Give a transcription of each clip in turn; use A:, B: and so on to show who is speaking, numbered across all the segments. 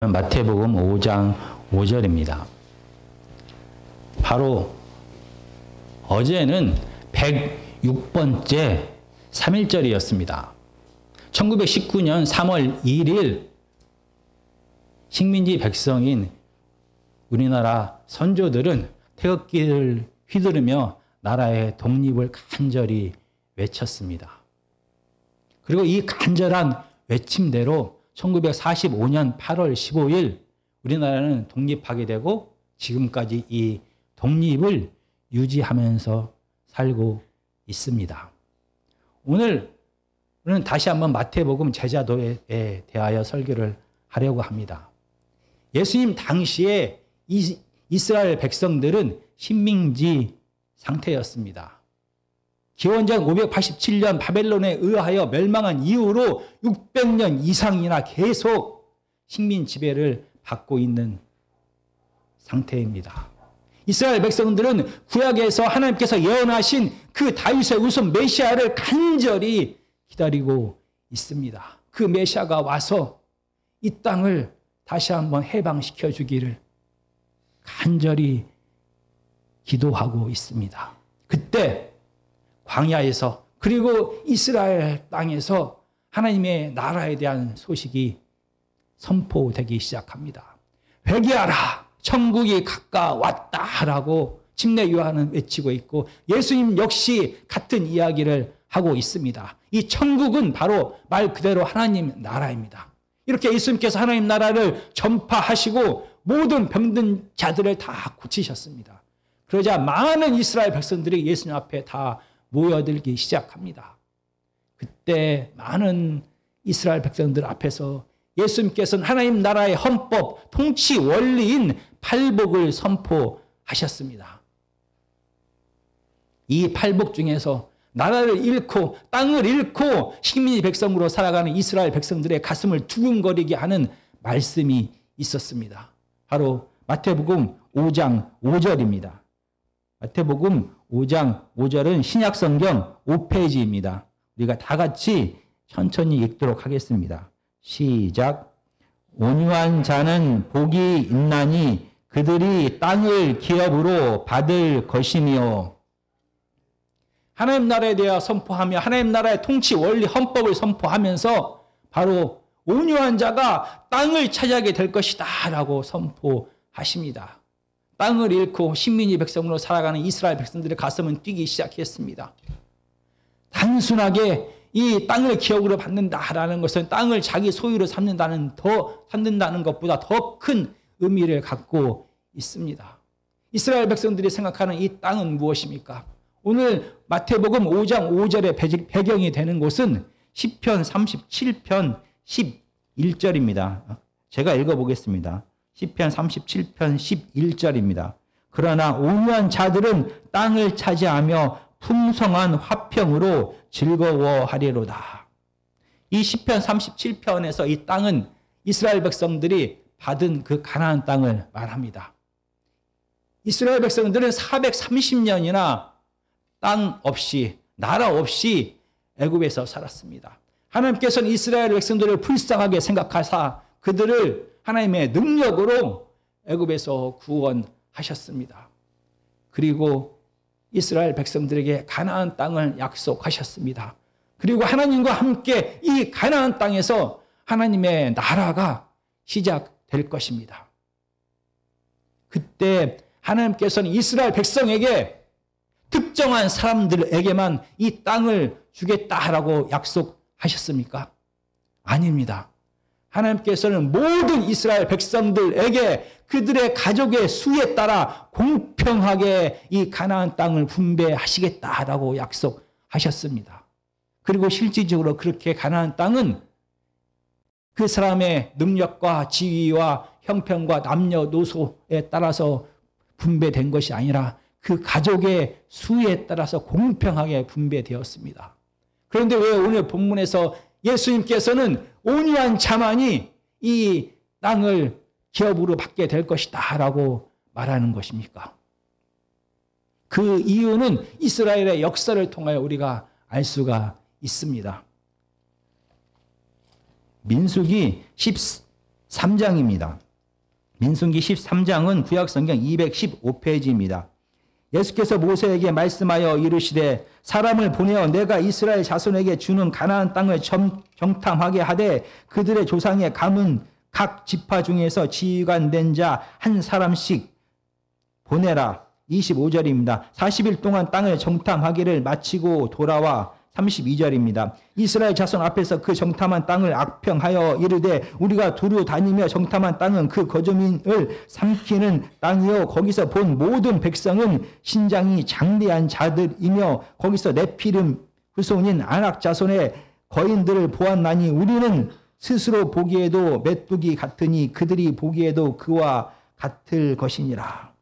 A: 마태복음 5장 5절입니다. 바로 어제는 106번째 3.1절이었습니다. 1919년 3월 1일 식민지 백성인 우리나라 선조들은 태극기를 휘두르며 나라의 독립을 간절히 외쳤습니다. 그리고 이 간절한 외침대로 1945년 8월 15일 우리나라는 독립하게 되고 지금까지 이 독립을 유지하면서 살고 있습니다. 오늘은 다시 한번 마태복음 제자도에 대하여 설교를 하려고 합니다. 예수님 당시에 이스라엘 백성들은 식민지 상태였습니다. 기원전 587년 바벨론에 의하여 멸망한 이후로 600년 이상이나 계속 식민 지배를 받고 있는 상태입니다. 이스라엘 백성들은 구약에서 하나님께서 예언하신 그 다윗의 후손 메시아를 간절히 기다리고 있습니다. 그 메시아가 와서 이 땅을 다시 한번 해방시켜 주기를 간절히 기도하고 있습니다. 그때 광야에서 그리고 이스라엘 땅에서 하나님의 나라에 대한 소식이 선포되기 시작합니다. 회개하라, 천국이 가까웠다라고 침례 요한은 외치고 있고 예수님 역시 같은 이야기를 하고 있습니다. 이 천국은 바로 말 그대로 하나님 나라입니다. 이렇게 예수님께서 하나님 나라를 전파하시고 모든 병든 자들을 다 고치셨습니다. 그러자 많은 이스라엘 백성들이 예수님 앞에 다 모여들기 시작합니다. 그때 많은 이스라엘 백성들 앞에서 예수님께서는 하나님 나라의 헌법, 통치 원리인 팔복을 선포하셨습니다. 이 팔복 중에서 나라를 잃고 땅을 잃고 식민지 백성으로 살아가는 이스라엘 백성들의 가슴을 두근거리게 하는 말씀이 있었습니다. 바로 마태복음 5장 5절입니다. 마태복음 5장 5절은 신약성경 5페이지입니다. 우리가 다 같이 천천히 읽도록 하겠습니다. 시작. 온유한 자는 복이 있나니 그들이 땅을 기업으로 받을 것이며. 하나님 나라에 대하여 선포하며 하나님 나라의 통치 원리 헌법을 선포하면서 바로 온유한 자가 땅을 차지하게 될 것이다 라고 선포하십니다. 땅을 잃고 식민지 백성으로 살아가는 이스라엘 백성들의 가슴은 뛰기 시작했습니다. 단순하게 이 땅을 기업으로 받는다라는 것은 땅을 자기 소유로 삼는다는 것보다 더 큰 의미를 갖고 있습니다. 이스라엘 백성들이 생각하는 이 땅은 무엇입니까? 오늘 마태복음 5장 5절의 배경이 되는 곳은 시편 37편 11절입니다. 제가 읽어보겠습니다. 시편 37편 11절입니다. 그러나 온유한 자들은 땅을 차지하며 풍성한 화평으로 즐거워하리로다. 이 시편 37편에서 이 땅은 이스라엘 백성들이 받은 그 가나안 땅을 말합니다. 이스라엘 백성들은 430년이나 땅 없이 나라 없이 애굽에서 살았습니다. 하나님께서는 이스라엘 백성들을 불쌍하게 생각하사 그들을 하나님의 능력으로 애굽에서 구원하셨습니다. 그리고 이스라엘 백성들에게 가나안 땅을 약속하셨습니다. 그리고 하나님과 함께 이 가나안 땅에서 하나님의 나라가 시작될 것입니다. 그때 하나님께서는 이스라엘 백성에게 특정한 사람들에게만 이 땅을 주겠다라고 약속하셨습니까? 아닙니다. 하나님께서는 모든 이스라엘 백성들에게 그들의 가족의 수에 따라 공평하게 이 가나안 땅을 분배하시겠다라고 약속하셨습니다. 그리고 실질적으로 그렇게 가나안 땅은 그 사람의 능력과 지위와 형편과 남녀노소에 따라서 분배된 것이 아니라 그 가족의 수에 따라서 공평하게 분배되었습니다. 그런데 왜 오늘 본문에서 예수님께서는 온유한 자만이 이 땅을 기업으로 받게 될 것이다 라고 말하는 것입니까? 그 이유는 이스라엘의 역사를 통하여 우리가 알 수가 있습니다. 민수기 13장입니다. 민수기 13장은 구약성경 215페이지입니다. 예수께서 모세에게 말씀하여 이르시되 사람을 보내어 내가 이스라엘 자손에게 주는 가나안 땅을 정탐하게 하되 그들의 조상의 감은 각 지파 중에서 지휘관된 자 한 사람씩 보내라. 25절입니다. 40일 동안 땅을 정탐하기를 마치고 돌아와. 32절입니다. 이스라엘 자손 앞에서 그 정탐한 땅을 악평하여 이르되 우리가 두루 다니며 정탐한 땅은 그 거주민을 삼키는 땅이요 거기서 본 모든 백성은 신장이 장대한 자들이며 거기서 네피림 후손인 아낙 자손의 거인들을 보았나니 우리는 스스로 보기에도 메뚜기 같으니 그들이 보기에도 그와 같을 것이니라.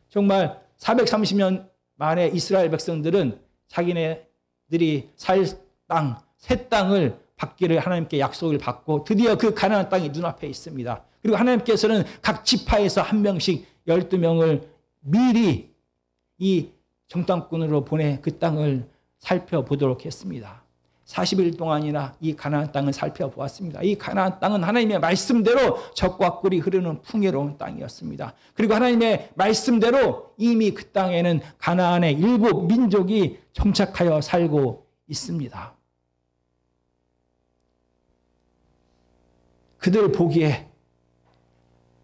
A: 정말 430년 만에 이스라엘 백성들은 자기네들이 살 땅, 새 땅을 받기를 하나님께 약속을 받고 드디어 그 가나안 땅이 눈앞에 있습니다. 그리고 하나님께서는 각 지파에서 한 명씩 12명을 미리 이 정탐꾼으로 보내 그 땅을 살펴보도록 했습니다. 40일 동안이나 이 가나안 땅을 살펴보았습니다. 이 가나안 땅은 하나님의 말씀대로 젖과 꿀이 흐르는 풍요로운 땅이었습니다. 그리고 하나님의 말씀대로 이미 그 땅에는 가나안의 7 민족이 정착하여 살고 있습니다. 그들 보기에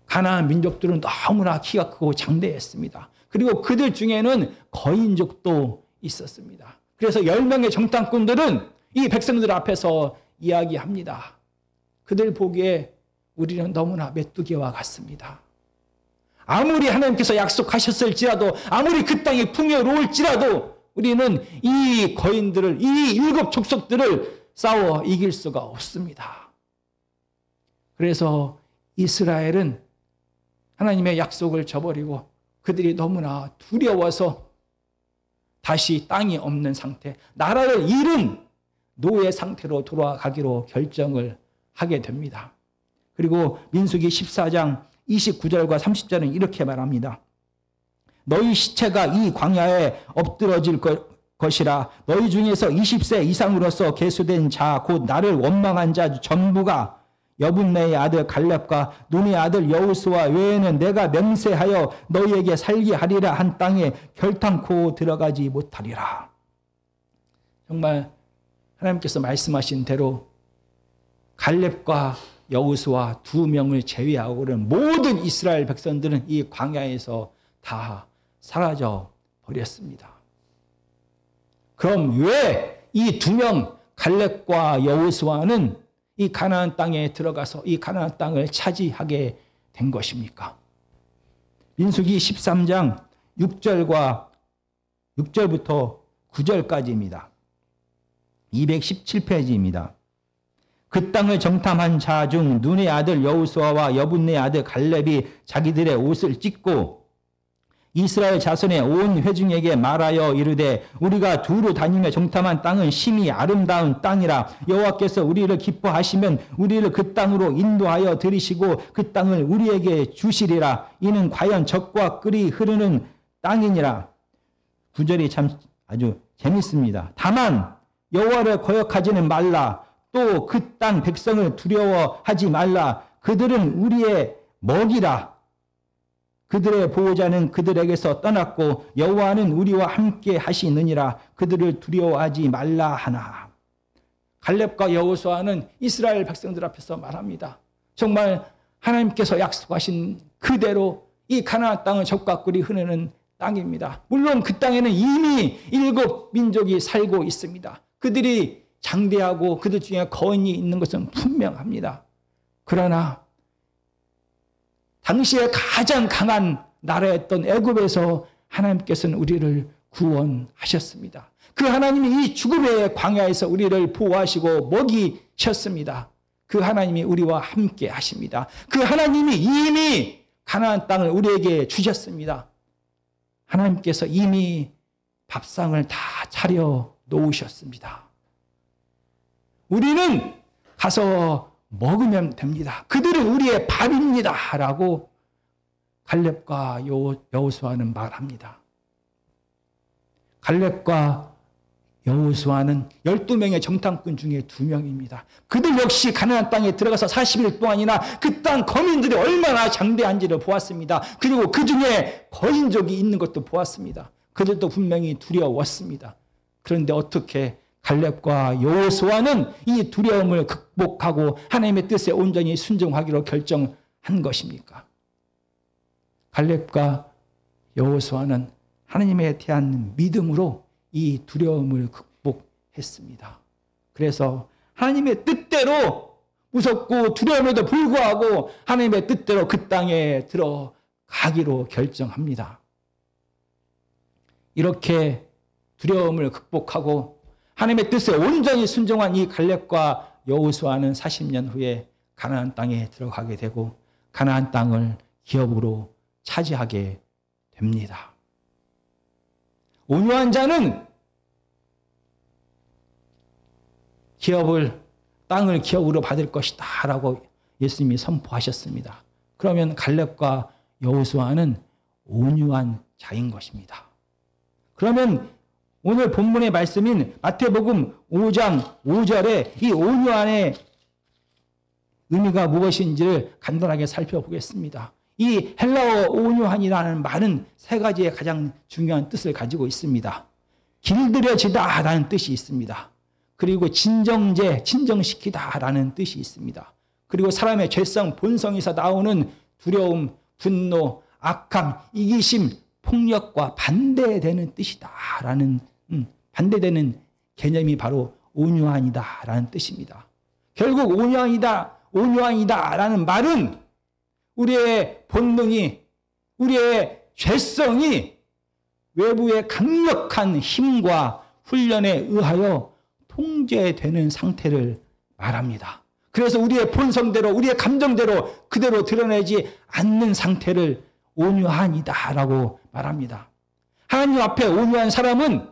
A: 가나안 민족들은 너무나 키가 크고 장대했습니다. 그리고 그들 중에는 거인족도 있었습니다. 그래서 10명의 정탐꾼들은 이 백성들 앞에서 이야기합니다. 그들 보기에 우리는 너무나 메뚜기와 같습니다. 아무리 하나님께서 약속하셨을지라도 아무리 그 땅이 풍요로울지라도 우리는 이 거인들을 이 7 족속들을 싸워 이길 수가 없습니다. 그래서 이스라엘은 하나님의 약속을 저버리고 그들이 너무나 두려워서 다시 땅이 없는 상태, 나라를 잃은 노예 상태로 돌아가기로 결정을 하게 됩니다. 그리고 민수기 14장 29절과 30절은 이렇게 말합니다. 너희 시체가 이 광야에 엎드러질 것이라. 너희 중에서 20세 이상으로서 계수된 자 곧 나를 원망한 자 전부가 여분네의 아들 갈렙과 눈의 아들 여호수아 외에는 내가 맹세하여 너희에게 살게 하리라 한 땅에 결탄코 들어가지 못하리라. 정말 하나님께서 말씀하신 대로 갈렙과 여호수아 2명을 제외하고는 모든 이스라엘 백성들은 이 광야에서 다 사라져 버렸습니다. 그럼 왜 이 2명 갈렙과 여호수아는 이 가나안 땅에 들어가서 이 가나안 땅을 차지하게 된 것입니까? 민수기 13장 6절부터 9절까지입니다. 217페이지입니다. 그 땅을 정탐한 자 중 눈의 아들 여호수아와 여분네 아들 갈렙이 자기들의 옷을 찢고 이스라엘 자손의 온 회중에게 말하여 이르되 우리가 두루 다니며 정탐한 땅은 심히 아름다운 땅이라. 여호와께서 우리를 기뻐하시면 우리를 그 땅으로 인도하여 들이시고 그 땅을 우리에게 주시리라. 이는 과연 젖과 꿀이 흐르는 땅이니라. 9절이 참 아주 재밌습니다. 다만 여호와를 거역하지는 말라. 또 그 땅 백성을 두려워하지 말라. 그들은 우리의 먹이라. 그들의 보호자는 그들에게서 떠났고 여호와는 우리와 함께 하시느니라. 그들을 두려워하지 말라 하나. 갈렙과 여호수아는 이스라엘 백성들 앞에서 말합니다. 정말 하나님께서 약속하신 그대로 이 가나안 땅은 젖과 꿀이 흐르는 땅입니다. 물론 그 땅에는 이미 7 민족이 살고 있습니다. 그들이 장대하고 그들 중에 거인이 있는 것은 분명합니다. 그러나 당시에 가장 강한 나라였던 애굽에서 하나님께서는 우리를 구원하셨습니다. 그 하나님이 이 죽음의 광야에서 우리를 보호하시고 먹이셨습니다. 그 하나님이 우리와 함께 하십니다. 그 하나님이 이미 가나안 땅을 우리에게 주셨습니다. 하나님께서 이미 밥상을 다 차려 놓으셨습니다. 우리는 가서 먹으면 됩니다. 그들은 우리의 밥입니다. 라고 갈렙과 여호수아는 말합니다. 갈렙과 여호수아는 12명의 정탐꾼 중에 2명입니다. 그들 역시 가나안 땅에 들어가서 40일 동안이나 그 땅 거민들이 얼마나 장대한지를 보았습니다. 그리고 그 중에 거인족이 있는 것도 보았습니다. 그들도 분명히 두려웠습니다. 그런데 어떻게 갈렙과 여호수아는 이 두려움을 극복하고 하나님의 뜻에 온전히 순종하기로 결정한 것입니까? 갈렙과 여호수아는 하나님에 대한 믿음으로 이 두려움을 극복했습니다. 그래서 하나님의 뜻대로 무섭고 두려움에도 불구하고 하나님의 뜻대로 그 땅에 들어가기로 결정합니다. 이렇게 두려움을 극복하고 하나님의 뜻에 온전히 순종한 이 갈렙과 여호수아는 40년 후에 가나안 땅에 들어가게 되고 가나안 땅을 기업으로 차지하게 됩니다. 온유한 자는 땅을 기업으로 받을 것이다 라고 예수님이 선포하셨습니다. 그러면 갈렙과 여호수아는 온유한 자인 것입니다. 그러면 오늘 본문의 말씀인 마태복음 5장 5절에 이 온유한의 의미가 무엇인지를 간단하게 살펴보겠습니다. 이 헬라어 온유한이라는 말은 3가지의 가장 중요한 뜻을 가지고 있습니다. 길들여지다 라는 뜻이 있습니다. 그리고 진정시키다 라는 뜻이 있습니다. 그리고 사람의 죄성, 본성에서 나오는 두려움, 분노, 악함, 이기심, 폭력과 반대되는 뜻이다 라는 반대되는 개념이 바로 온유한이다 라는 뜻입니다. 결국 온유한이다 라는 말은 우리의 본능이, 우리의 죄성이 외부의 강력한 힘과 훈련에 의하여 통제되는 상태를 말합니다. 그래서 우리의 본성대로, 우리의 감정대로 그대로 드러내지 않는 상태를 온유한이다 라고 말합니다. 하나님 앞에 온유한 사람은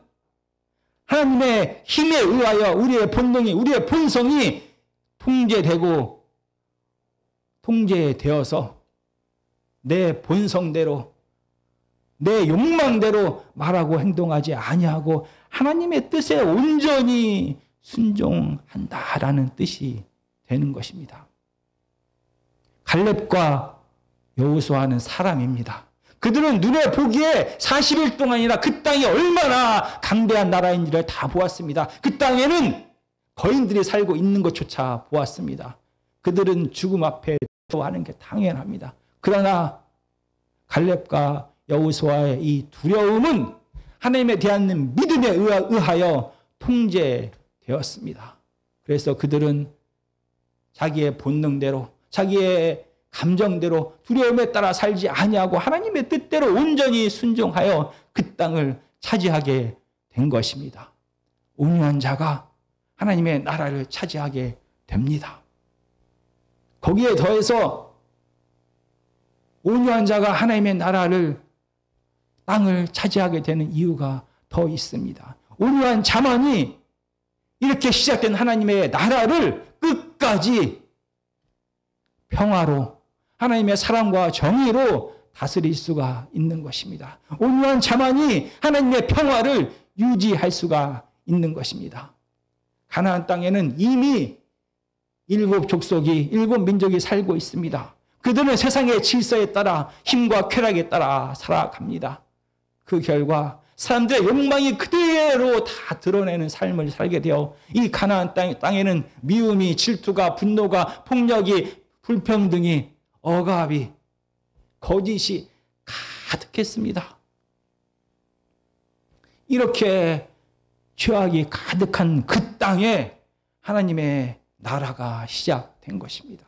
A: 하나님의 힘에 의하여 우리의 본능이, 우리의 본성이 통제되어서 내 본성대로, 내 욕망대로 말하고 행동하지 아니하고 하나님의 뜻에 온전히 순종한다라는 뜻이 되는 것입니다. 갈렙과 여호수아는 사람입니다. 그들은 눈에 보기에 40일 동안이나 그 땅이 얼마나 강대한 나라인지를 다 보았습니다. 그 땅에는 거인들이 살고 있는 것조차 보았습니다. 그들은 죽음 앞에 두려워하는 게 당연합니다. 그러나 갈렙과 여호수아의 이 두려움은 하나님에 대한 믿음에 의하여 통제되었습니다. 그래서 그들은 자기의 본능대로, 자기의 감정대로 두려움에 따라 살지 아니하고 하나님의 뜻대로 온전히 순종하여 그 땅을 차지하게 된 것입니다. 온유한 자가 하나님의 나라를 차지하게 됩니다. 거기에 더해서 온유한 자가 하나님의 나라를, 땅을 차지하게 되는 이유가 더 있습니다. 온유한 자만이 이렇게 시작된 하나님의 나라를 끝까지 평화로, 하나님의 사랑과 정의로 다스릴 수가 있는 것입니다. 온유한 자만이 하나님의 평화를 유지할 수가 있는 것입니다. 가나안 땅에는 이미 7 족속이, 7 민족이 살고 있습니다. 그들은 세상의 질서에 따라, 힘과 쾌락에 따라 살아갑니다. 그 결과 사람들의 욕망이 그대로 다 드러내는 삶을 살게 되어 이 가나안 땅에는 미움이, 질투가, 분노가, 폭력이, 불평등이, 억압이, 거짓이 가득했습니다. 이렇게 죄악이 가득한 그 땅에 하나님의 나라가 시작된 것입니다.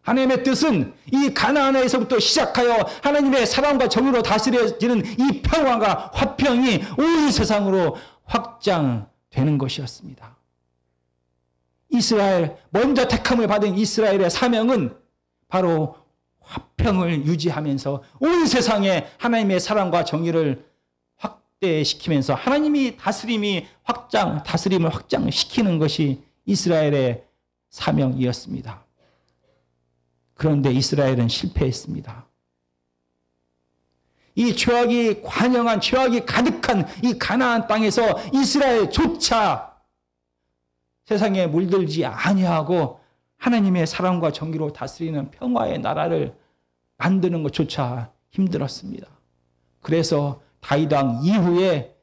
A: 하나님의 뜻은 이 가나안에서부터 시작하여 하나님의 사랑과 정의로 다스려지는 이 평화가, 화평이 온 세상으로 확장되는 것이었습니다. 이스라엘, 먼저 택함을 받은 이스라엘의 사명은 바로 화평을 유지하면서 온 세상에 하나님의 사랑과 정의를 확대시키면서 하나님이 다스림을 확장시키는 것이 이스라엘의 사명이었습니다. 그런데 이스라엘은 실패했습니다. 이 죄악이 관영한, 죄악이 가득한 이 가나안 땅에서 이스라엘조차 세상에 물들지 아니하고 하나님의 사랑과 정의로 다스리는 평화의 나라를 만드는 것조차 힘들었습니다. 그래서 다윗 왕 이후에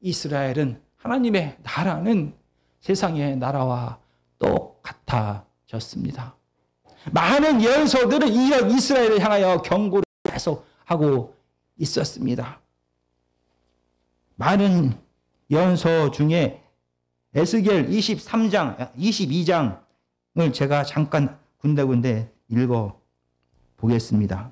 A: 이스라엘은, 하나님의 나라는 세상의 나라와 똑같아졌습니다. 많은 예언서들은 이런 이스라엘을 향하여 경고를 계속하고 있었습니다. 많은 예언서 중에 에스겔 23장, 22장을 제가 잠깐 군데군데 읽어 보겠습니다.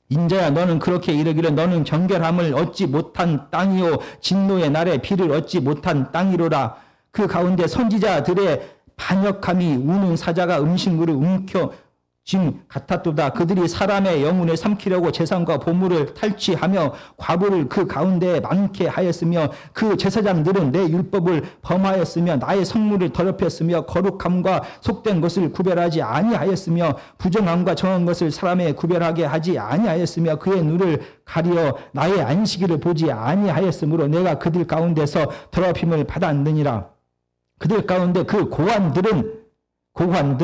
A: 인자야, 너는 그렇게 이르기를 너는 정결함을 얻지 못한 땅이요 진노의 날에 비를 얻지 못한 땅이로라. 그 가운데 선지자들의 반역함이 우는 사자가 음식물을 움켜쥔 같았도다. 그들이 사람의 영혼을 삼키려고 제사장과 보물을 탈취하며 과부를 그 가운데 많게 하였으며 그 제사장들은 내 율법을 범하였으며 나의 성물을 더럽혔으며 거룩함과 속된 것을 구별하지 아니하였으며 부정함과 정한 것을 사람에 구별하게 하지 아니하였으며 그의 눈을 가리어 나의 안식일을 보지 아니하였으므로 내가 그들 가운데서 더럽힘을 받았느니라. 그들 가운데 그 고관들은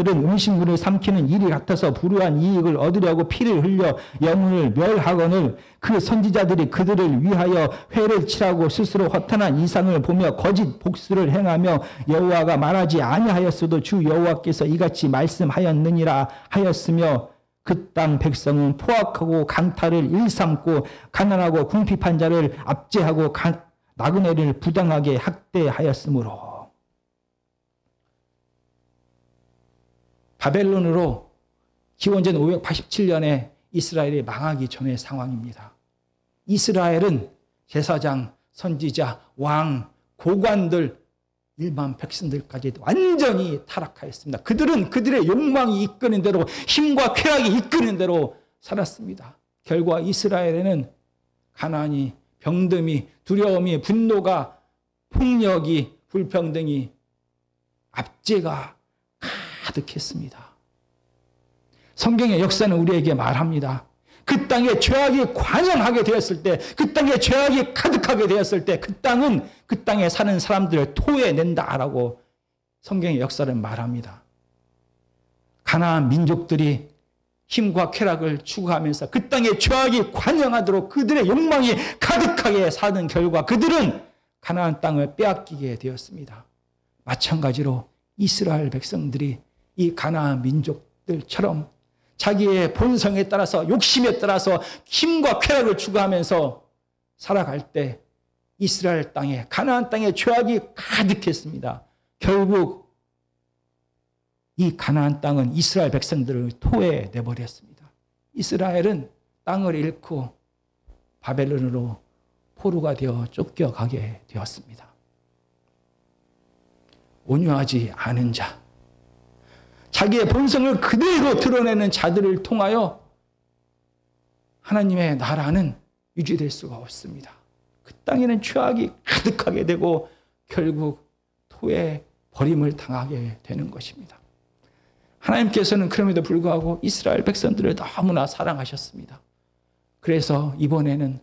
A: 음식물을 삼키는 일이 같아서 불우한 이익을 얻으려고 피를 흘려 영혼을 멸하거늘 그 선지자들이 그들을 위하여 회를 치라고 스스로 허탄한 이상을 보며 거짓 복수를 행하며 여호와가 말하지 아니하였어도 주 여호와께서 이같이 말씀하였느니라 하였으며 그 땅 백성은 포악하고 강탈을 일삼고 가난하고 궁핍한 자를 압제하고 나그네를 부당하게 학대하였으므로 바벨론으로 기원전 587년에 이스라엘이 망하기 전의 상황입니다. 이스라엘은 제사장, 선지자, 왕, 고관들, 일반 백성들까지 완전히 타락하였습니다. 그들은 그들의 욕망이 이끄는 대로, 힘과 쾌락이 이끄는 대로 살았습니다. 결과 이스라엘에는 가난이, 병듦이, 두려움이, 분노가, 폭력이, 불평등이, 압제가 가득했습니다. 성경의 역사는 우리에게 말합니다. 그 땅에 죄악이 관영하게 되었을 때, 그 땅에 죄악이 가득하게 되었을 때 그 땅은 그 땅에 사는 사람들을 토해낸다라고 성경의 역사를 말합니다. 가나안 민족들이 힘과 쾌락을 추구하면서 그 땅에 죄악이 관영하도록 그들의 욕망이 가득하게 사는 결과 그들은 가나안 땅을 빼앗기게 되었습니다. 마찬가지로 이스라엘 백성들이 이 가나안 민족들처럼 자기의 본성에 따라서, 욕심에 따라서 힘과 쾌락을 추구하면서 살아갈 때 이스라엘 땅에, 가나안 땅에 죄악이 가득했습니다. 결국 이 가나안 땅은 이스라엘 백성들을 토해내버렸습니다. 이스라엘은 땅을 잃고 바벨론으로 포로가 되어 쫓겨가게 되었습니다. 온유하지 않은 자, 자기의 본성을 그대로 드러내는 자들을 통하여 하나님의 나라는 유지될 수가 없습니다. 그 땅에는 죄악이 가득하게 되고 결국 토에 버림을 당하게 되는 것입니다. 하나님께서는 그럼에도 불구하고 이스라엘 백성들을 너무나 사랑하셨습니다. 그래서 이번에는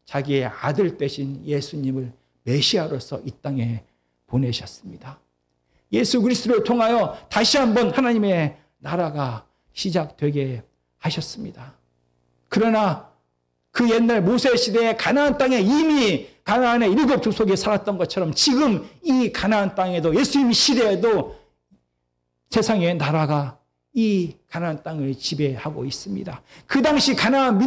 A: 자기의 아들 되신 예수님을 메시아로서 이 땅에 보내셨습니다. 예수 그리스도를 통하여 다시 한번 하나님의 나라가 시작되게 하셨습니다. 그러나 그 옛날 모세 시대의 가나안 땅에 이미 가나안의 7 족속이 살았던 것처럼 지금 이 가나안 땅에도 예수님 시대에도 세상의 나라가 이 가나안 땅을 지배하고 있습니다. 그 당시 가나안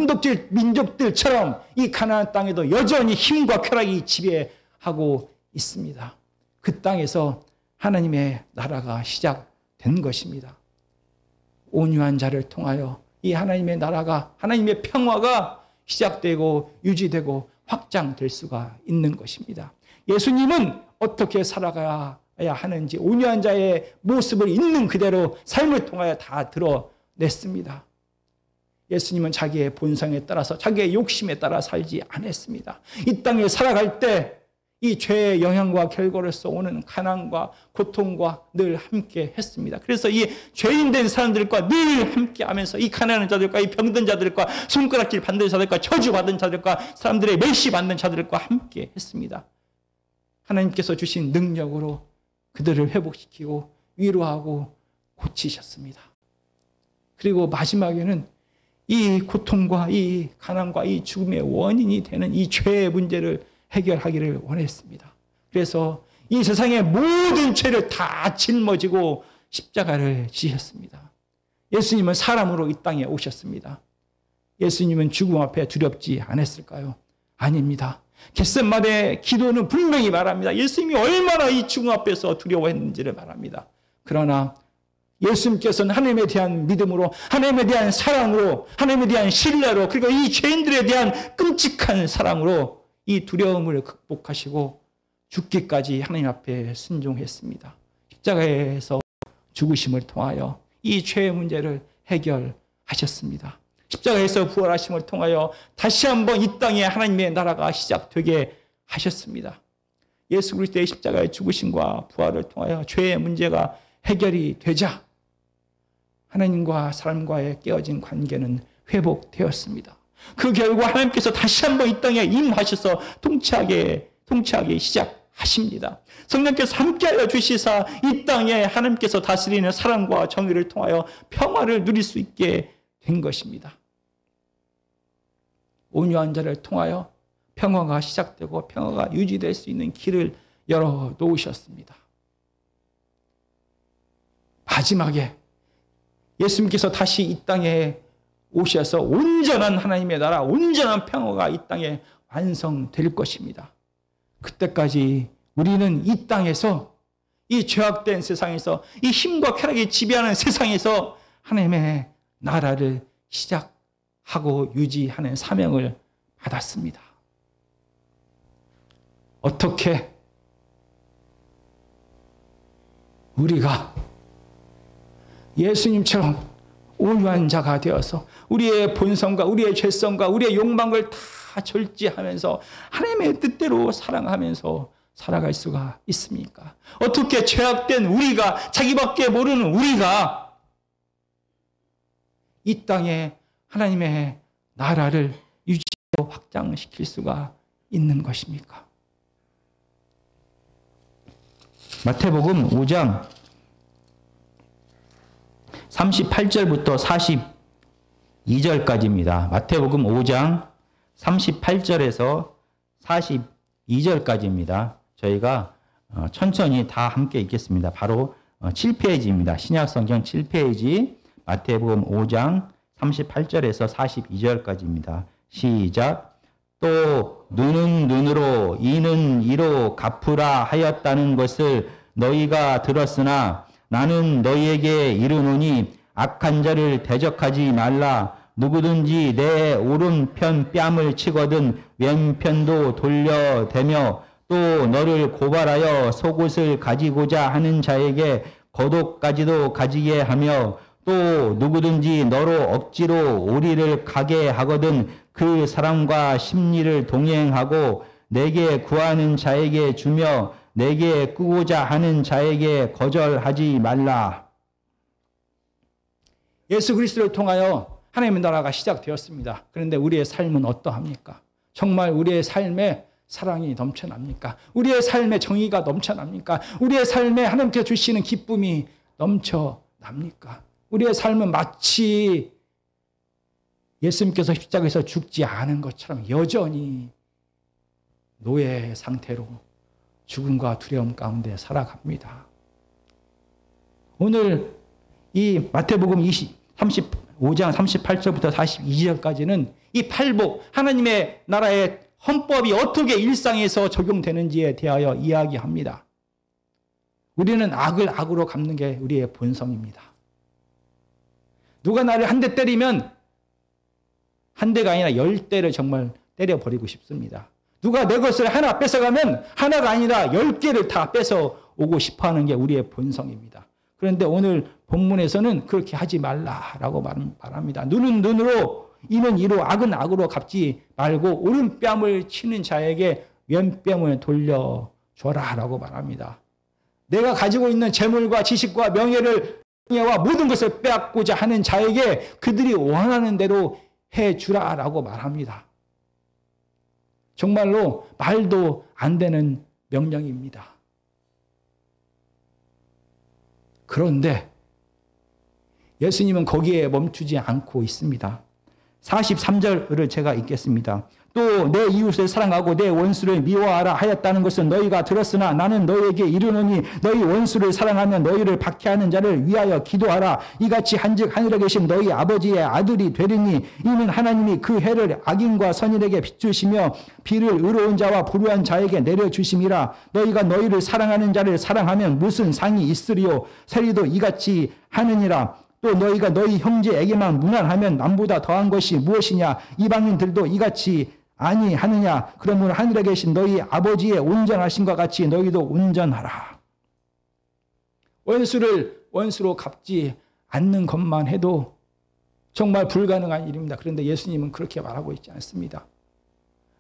A: 민족들처럼 이 가나안 땅에도 여전히 힘과 쾌락이 지배하고 있습니다. 그 땅에서 하나님의 나라가 시작된 것입니다. 온유한 자를 통하여 이 하나님의 나라가, 하나님의 평화가 시작되고 유지되고 확장될 수가 있는 것입니다. 예수님은 어떻게 살아가야 하는지 온유한 자의 모습을 있는 그대로 삶을 통하여 다 드러냈습니다. 예수님은 자기의 본성에 따라서, 자기의 욕심에 따라 살지 않았습니다. 이 땅에 살아갈 때 이 죄의 영향과 결과로서 오는 가난과 고통과 늘 함께 했습니다. 그래서 이 죄인 된 사람들과 늘 함께 하면서 이 가난한 자들과 이 병든 자들과 손가락질 받는 자들과 저주받은 자들과 사람들의 멸시받는 자들과 함께 했습니다. 하나님께서 주신 능력으로 그들을 회복시키고 위로하고 고치셨습니다. 그리고 마지막에는 이 고통과 이 가난과 이 죽음의 원인이 되는 이 죄의 문제를 해결하기를 원했습니다. 그래서 이 세상의 모든 죄를 다 짊어지고 십자가를 지셨습니다. 예수님은 사람으로 이 땅에 오셨습니다. 예수님은 죽음 앞에 두렵지 않았을까요? 아닙니다. 겟세마네 기도는 분명히 말합니다. 예수님이 얼마나 이 죽음 앞에서 두려워했는지를 말합니다. 그러나 예수님께서는 하나님에 대한 믿음으로, 하나님에 대한 사랑으로, 하나님에 대한 신뢰로, 그리고 이 죄인들에 대한 끔찍한 사랑으로 이 두려움을 극복하시고 죽기까지 하나님 앞에 순종했습니다. 십자가에서 죽으심을 통하여 이 죄의 문제를 해결하셨습니다. 십자가에서 부활하심을 통하여 다시 한번 이 땅에 하나님의 나라가 시작되게 하셨습니다. 예수 그리스도의 십자가의 죽으심과 부활을 통하여 죄의 문제가 해결이 되자 하나님과 사람과의 깨어진 관계는 회복되었습니다. 그 결과 하나님께서 다시 한번 이 땅에 임하셔서 통치하기 시작하십니다. 성령께서 함께하여 주시사 이 땅에 하나님께서 다스리는 사랑과 정의를 통하여 평화를 누릴 수 있게 된 것입니다. 온유한 자를 통하여 평화가 시작되고 평화가 유지될 수 있는 길을 열어놓으셨습니다. 마지막에 예수님께서 다시 이 땅에 오셔서 온전한 하나님의 나라, 온전한 평화가 이 땅에 완성될 것입니다. 그때까지 우리는 이 땅에서, 이 죄악된 세상에서, 이 힘과 쾌락이 지배하는 세상에서 하나님의 나라를 시작하고 유지하는 사명을 받았습니다. 어떻게 우리가 예수님처럼 온유한 자가 되어서 우리의 본성과 우리의 죄성과 우리의 욕망을 다 절제하면서 하나님의 뜻대로 사랑하면서 살아갈 수가 있습니까? 어떻게 죄악된 우리가, 자기밖에 모르는 우리가 이 땅에 하나님의 나라를 유지하고 확장시킬 수가 있는 것입니까? 마태복음 5장 38절부터 42절까지입니다. 마태복음 5장 38절에서 42절까지입니다. 저희가 천천히 다 함께 읽겠습니다. 바로 7페이지입니다. 신약성경 7페이지 마태복음 5장 38절에서 42절까지입니다. 시작. 또 눈은 눈으로 이는 이로 갚으라 하였다는 것을 너희가 들었으나 나는 너희에게 이르노니 악한 자를 대적하지 말라. 누구든지 내 오른편 뺨을 치거든 왼편도 돌려대며 또 너를 고발하여 속옷을 가지고자 하는 자에게 겉옷까지도 가지게 하며 또 누구든지 너로 억지로 오리를 가게 하거든 그 사람과 심리를 동행하고 내게 구하는 자에게 주며 내게 꾸고자 하는 자에게 거절하지 말라. 예수 그리스도를 통하여 하나님의 나라가 시작되었습니다. 그런데 우리의 삶은 어떠합니까? 정말 우리의 삶에 사랑이 넘쳐납니까? 우리의 삶에 정의가 넘쳐납니까? 우리의 삶에 하나님께서 주시는 기쁨이 넘쳐납니까? 우리의 삶은 마치 예수님께서 십자가에서 죽지 않은 것처럼 여전히 노예 상태로 죽음과 두려움 가운데 살아갑니다. 오늘 이 마태복음 35장 38절부터 42절까지는 이 팔복, 하나님의 나라의 헌법이 어떻게 일상에서 적용되는지에 대하여 이야기합니다. 우리는 악을 악으로 갚는 게 우리의 본성입니다. 누가 나를 한 대 때리면 한 대가 아니라 10대를 정말 때려버리고 싶습니다. 누가 내 것을 하나 뺏어가면 하나가 아니라 10개를 다 뺏어오고 싶어하는 게 우리의 본성입니다. 그런데 오늘 본문에서는 그렇게 하지 말라라고 말합니다. 눈은 눈으로 이는 이로 악은 악으로 갚지 말고 오른뺨을 치는 자에게 왼뺨을 돌려줘라 라고 말합니다. 내가 가지고 있는 재물과 지식과 명예와 모든 것을 빼앗고자 하는 자에게 그들이 원하는 대로 해주라 라고 말합니다. 정말로 말도 안 되는 명령입니다. 그런데 예수님은 거기에 멈추지 않고 있습니다. 43절을 제가 읽겠습니다. 또 내 이웃을 사랑하고 내 원수를 미워하라 하였다는 것은 너희가 들었으나 나는 너희에게 이르노니 너희 원수를 사랑하면 너희를 박해하는 자를 위하여 기도하라. 이같이 한즉 하늘에 계신 너희 아버지의 아들이 되리니 이는 하나님이 그 해를 악인과 선인에게 비추시며 비를 의로운 자와 불의한 자에게 내려주심이라. 너희가 너희를 사랑하는 자를 사랑하면 무슨 상이 있으리요. 세리도 이같이 하느니라. 또 너희가 너희 형제에게만 무난하면 남보다 더한 것이 무엇이냐. 이방인들도 이같이 아니하느냐. 그러므로 하늘에 계신 너희 아버지의 온전하심과 같이 너희도 온전하라. 원수를 원수로 갚지 않는 것만 해도 정말 불가능한 일입니다. 그런데 예수님은 그렇게 말하고 있지 않습니다.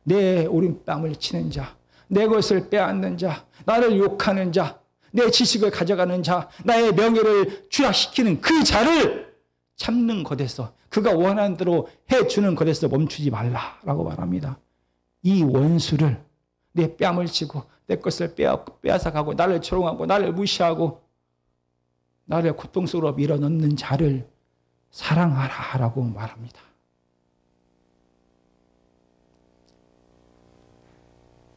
A: 내 오른뺨을 치는 자, 내 것을 빼앗는 자, 나를 욕하는 자, 내 지식을 가져가는 자, 나의 명예를 추락시키는 그 자를 참는 것에서, 그가 원하는 대로 해주는 것에서 멈추지 말라라고 말합니다. 이 원수를, 내 뺨을 치고 내 것을 빼앗아가고 나를 조롱하고 나를 무시하고 나를 고통 속으로 밀어넣는 자를 사랑하라라고 말합니다.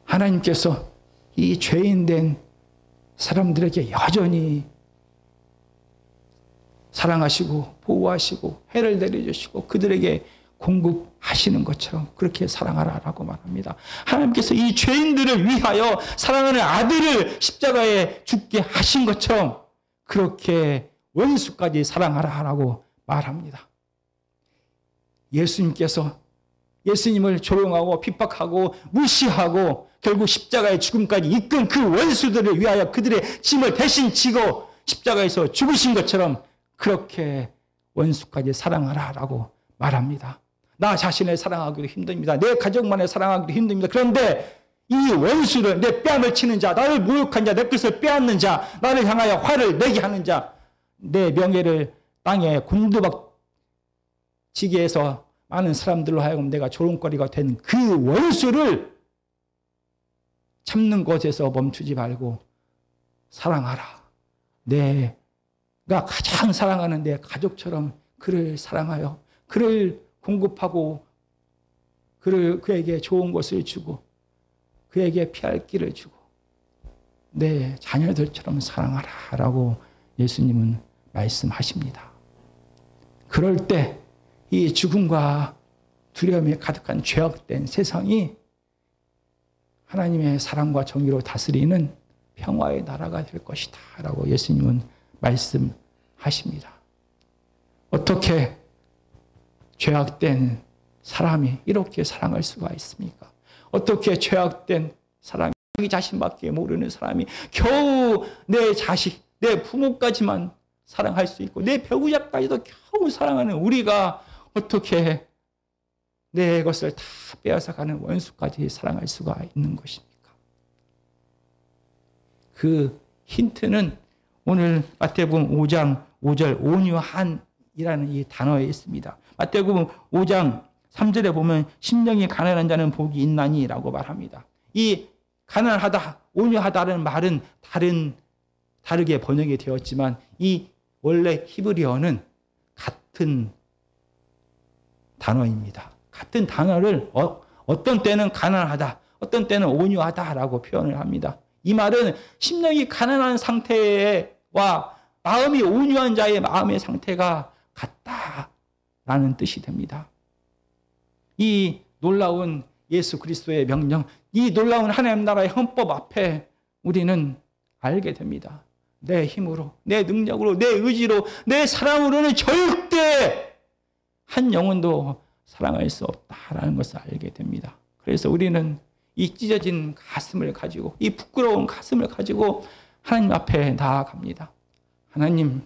A: 하나님께서 이 죄인된 사람들에게 여전히 사랑하시고 보호하시고 해를 내려주시고 그들에게 공급하시는 것처럼 그렇게 사랑하라라고 말합니다. 하나님께서 이 죄인들을 위하여 사랑하는 아들을 십자가에 죽게 하신 것처럼 그렇게 원수까지 사랑하라라고 말합니다. 예수님을 조롱하고 핍박하고 무시하고 결국 십자가의 죽음까지 이끈 그 원수들을 위하여 그들의 짐을 대신 지고 십자가에서 죽으신 것처럼 그렇게 원수까지 사랑하라라고 말합니다. 나 자신을 사랑하기도 힘듭니다. 내 가족만을 사랑하기도 힘듭니다. 그런데 이 원수를, 내 뺨을 치는 자, 나를 모욕한 자, 내 것을 빼앗는 자, 나를 향하여 화를 내게 하는 자, 내 명예를 땅에 곤두박지게 해서 많은 사람들로 하여금 내가 조롱거리가 된 그 원수를 참는 것에서 멈추지 말고 사랑하라. 내가 가장 사랑하는 내 가족처럼 그를 사랑하여 그를 공급하고 그에게 좋은 것을 주고 그에게 피할 길을 주고 내 자녀들처럼 사랑하라라고 예수님은 말씀하십니다. 그럴 때 이 죽음과 두려움에 가득한 죄악된 세상이 하나님의 사랑과 정의로 다스리는 평화의 나라가 될 것이다 라고 예수님은 말씀하십니다. 어떻게 죄악된 사람이 이렇게 사랑할 수가 있습니까? 어떻게 죄악된 사람이, 자기 자신밖에 모르는 사람이 겨우 내 자식, 내 부모까지만 사랑할 수 있고 내 배우자까지도 겨우 사랑하는 우리가 어떻게 내 것을 다 빼앗아가는 원수까지 사랑할 수가 있는 것입니까? 그 힌트는 오늘 마태복음 5장 5절 온유한이라는 이 단어에 있습니다. 마태복음 5장 3절에 보면 심령이 가난한 자는 복이 있나니라고 말합니다. 이 가난하다, 온유하다는 말은 다르게 번역이 되었지만 이 원래 히브리어는 같은 단어입니다. 같은 단어를 어떤 때는 가난하다, 어떤 때는 온유하다라고 표현을 합니다. 이 말은 심령이 가난한 상태와 마음이 온유한 자의 마음의 상태가 같다라는 뜻이 됩니다. 이 놀라운 예수 그리스도의 명령, 이 놀라운 하나님 나라의 헌법 앞에 우리는 알게 됩니다. 내 힘으로, 내 능력으로, 내 의지로, 내 사랑으로는 절대 한 영혼도 사랑할 수 없다라는 것을 알게 됩니다. 그래서 우리는 이 찢어진 가슴을 가지고, 이 부끄러운 가슴을 가지고 하나님 앞에 나아갑니다. 하나님,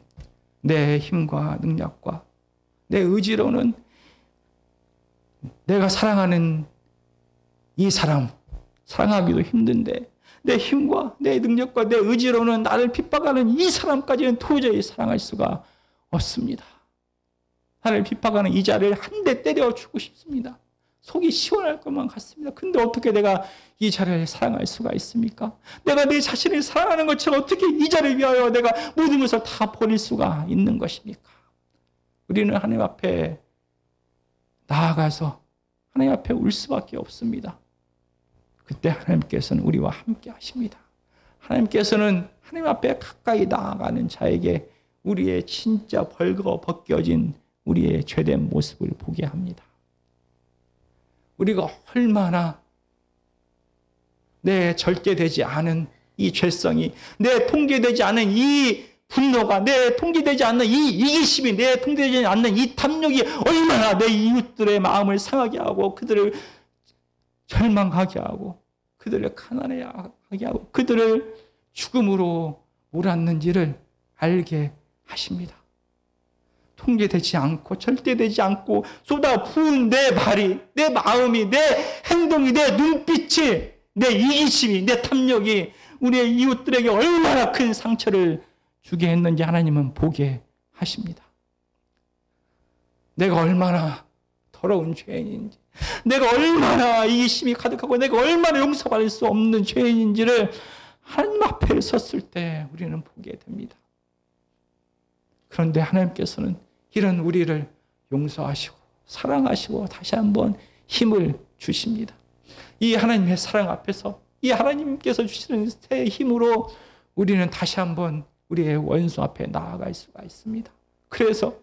A: 내 힘과 능력과 내 의지로는 내가 사랑하는 이 사람, 사랑하기도 힘든데 내 힘과 내 능력과 내 의지로는 나를 핍박하는 이 사람까지는 도저히 사랑할 수가 없습니다. 나를 핍박하는 이 자를 한 대 때려주고 싶습니다. 속이 시원할 것만 같습니다. 근데 어떻게 내가 이 자를 사랑할 수가 있습니까? 내가 내 자신을 사랑하는 것처럼 어떻게 이 자를 위하여 내가 모든 것을 다 버릴 수가 있는 것입니까? 우리는 하나님 앞에 나아가서 하나님 앞에 울 수밖에 없습니다. 그때 하나님께서는 우리와 함께 하십니다. 하나님께서는 하나님 앞에 가까이 나아가는 자에게 우리의 진짜 벌거벗겨진 우리의 죄된 모습을 보게 합니다. 우리가 얼마나 내 절제되지 않은 이 죄성이, 내 통제되지 않은 이 분노가, 내 통제되지 않는 이 이기심이, 내 통제되지 않는 이 탐욕이 얼마나 내 이웃들의 마음을 상하게 하고 그들을 절망하게 하고 그들을 가난하게 하고 그들을 죽음으로 몰았는지를 알게 하십니다. 통제되지 않고 절대되지 않고 쏟아부은 내 말이, 내 마음이, 내 행동이, 내 눈빛이, 내 이기심이, 내 탐욕이 우리의 이웃들에게 얼마나 큰 상처를 주게 했는지 하나님은 보게 하십니다. 내가 얼마나 더러운 죄인인지, 내가 얼마나 이기심이 가득하고 내가 얼마나 용서받을 수 없는 죄인인지를 하나님 앞에 섰을 때 우리는 보게 됩니다. 그런데 하나님께서는 이런 우리를 용서하시고 사랑하시고 다시 한번 힘을 주십니다. 이 하나님의 사랑 앞에서 이 하나님께서 주시는 새 힘으로 우리는 다시 한번 우리의 원수 앞에 나아갈 수가 있습니다. 그래서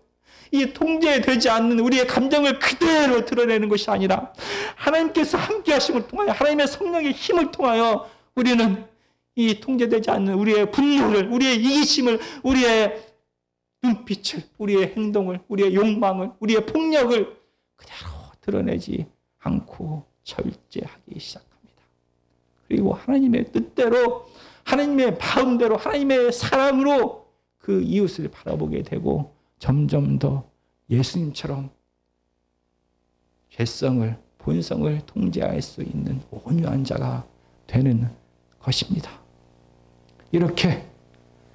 A: 이 통제되지 않는 우리의 감정을 그대로 드러내는 것이 아니라 하나님께서 함께 하심을 통하여 하나님의 성령의 힘을 통하여 우리는 이 통제되지 않는 우리의 분노를, 우리의 이기심을, 우리의 눈빛을, 우리의 행동을, 우리의 욕망을, 우리의 폭력을 그대로 드러내지 않고 절제하기 시작합니다. 그리고 하나님의 뜻대로, 하나님의 마음대로, 하나님의 사랑으로 그 이웃을 바라보게 되고 점점 더 예수님처럼 죄성을, 본성을 통제할 수 있는 온유한 자가 되는 것입니다. 이렇게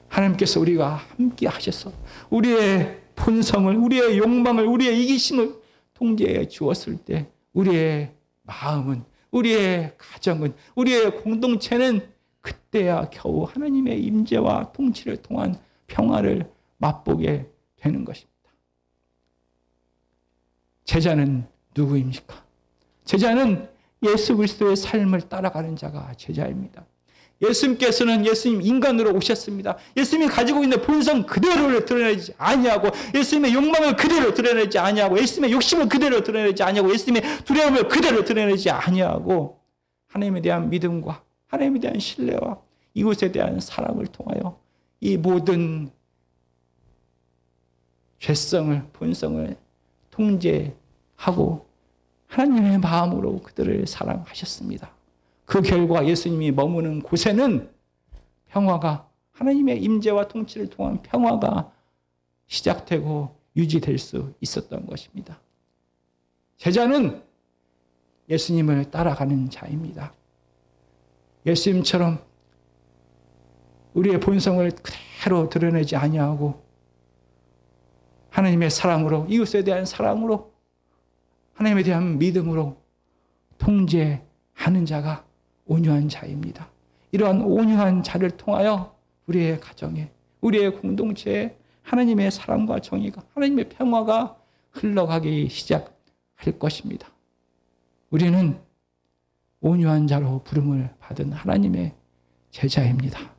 A: 하나님께서 우리가 함께 하셔서 우리의 본성을, 우리의 욕망을, 우리의 이기심을 통제해 주었을 때 우리의 마음은, 우리의 가정은, 우리의 공동체는 그때야 겨우 하나님의 임재와 통치를 통한 평화를 맛보게 되는 것입니다. 제자는 누구입니까? 제자는 예수 그리스도의 삶을 따라가는 자가 제자입니다. 예수님께서는 예수님 인간으로 오셨습니다. 예수님이 가지고 있는 본성 그대로를 드러내지 아니하고 예수님의 욕망을 그대로 드러내지 아니하고 예수님의 욕심을 그대로 드러내지 아니하고 예수님의 두려움을 그대로 드러내지 아니하고 하나님에 대한 믿음과 하나님에 대한 신뢰와 이웃에 대한 사랑을 통하여 이 모든 죄성을, 본성을 통제하고 하나님의 마음으로 그들을 사랑하셨습니다. 그 결과 예수님이 머무는 곳에는 평화가, 하나님의 임재와 통치를 통한 평화가 시작되고 유지될 수 있었던 것입니다. 제자는 예수님을 따라가는 자입니다. 예수님처럼 우리의 본성을 그대로 드러내지 아니하고 하나님의 사랑으로, 이웃에 대한 사랑으로, 하나님에 대한 믿음으로 통제하는 자가 온유한 자입니다. 이러한 온유한 자를 통하여 우리의 가정에, 우리의 공동체에 하나님의 사랑과 정의가, 하나님의 평화가 흘러가기 시작할 것입니다. 우리는 온유한 자로 부름을 받은 하나님의 제자입니다.